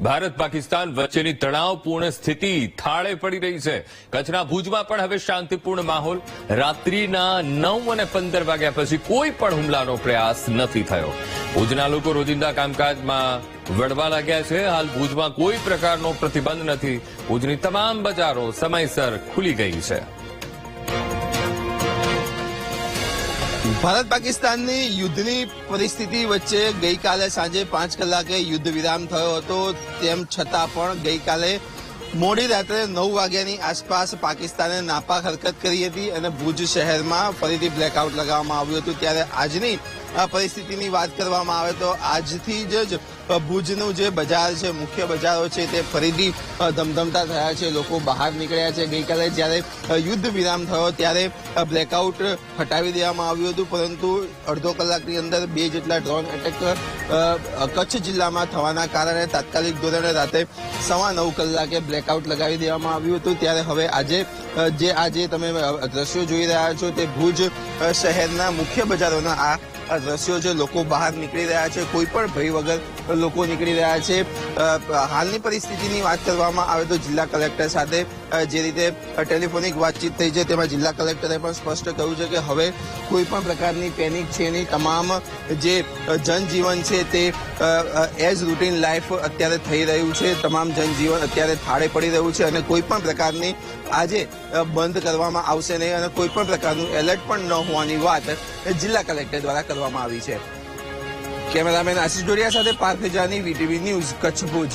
ભારત પાકિસ્તાન વચ્ચેની તણાવપૂર્ણ સ્થિતિ થાળે પડી રહી છે. કચ્છના ભુજમાં પણ હવે શાંતિપૂર્ણ માહોલ. રાત્રિના 9:15 વાગ્યા પછી કોઈ પણ હુમલાનો પ્રયાસ નથી થયો. ભુજના લોકો રોજિંદા કામકાજમાં વળવા લાગ્યા છે. હાલ ભુજમાં કોઈ પ્રકારનો પ્રતિબંધ નથી. ભુજની તમામ બજારો સમયસર ખુલી ગઈ છે. ભારત પાકિસ્તાનની યુદ્ધની પરિસ્થિતિ વચ્ચે ગઈકાલે સાંજે 5 કલાકે યુદ્ધ વિરામ થયો હતો. તેમ છતાં પણ ગઈકાલે મોડી રાત્રે 9 વાગ્યાની આસપાસ પાકિસ્તાને નાપાક હરકત કરી હતી અને ભુજ શહેરમાં ફરીથી બ્લેકઆઉટ લગાવવામાં આવ્યું હતું. ત્યારે આજની આ પરિસ્થિતિની વાત કરવામાં આવે તો આજથી જ ભુજનું જે બજાર છે, મુખ્ય બજારો છે, તે ફરીથી ધમધમતા થયા છે. લોકો બહાર નીકળ્યા છે. ગઈકાલે જ્યારે યુદ્ધ વિરામ થયો ત્યારે બ્લેકઆઉટ હટાવી દેવામાં આવ્યું હતું, પરંતુ અડધો કલાકની અંદર 2 જેટલા ડ્રોન એટેક કચ્છ જિલ્લામાં થવાના કારણે તાત્કાલિક ધોરણે રાતે 9:15 કલાકે બ્લેકઆઉટ લગાવી દેવામાં આવ્યું હતું. ત્યારે હવે આજે તમે દ્રશ્યો જોઈ રહ્યા છો તે ભુજ શહેરના મુખ્ય બજારોના આ દ્રશ્યો છે. લોકો બહાર નીકળી રહ્યા છે. કોઈ પણ ભય વગર લોકો નીકળી રહ્યા છે. હાલની પરિસ્થિતિની વાત કરવામાં આવે તો જિલ્લા કલેક્ટર સાથે જે રીતે ટેલિફોનિક વાતચીત થઈ છે તેમાં જિલ્લા કલેક્ટરે પણ સ્પષ્ટ કહ્યું છે કે હવે કોઈ પણ પ્રકારની પેનિક છે નહીં. તમામ જે જનજીવન છે તે એઝ રૂટીન લાઈફ અત્યારે થઈ રહ્યું છે. તમામ જનજીવન અત્યારે થાળે પડી રહ્યું છે અને કોઈ પણ પ્રકારની આજે બંધ કરવામાં આવશે નહીં અને કોઈ પણ પ્રકારનું એલર્ટ પણ ન હોવાની વાત જિલ્લા કલેક્ટર દ્વારા કરવામાં આવી છે. કેમેરામેન આશિષ ડોડિયા સાથે પાર્થ જાની, વીટીવી ન્યૂઝ, કચ્છ ભુજ.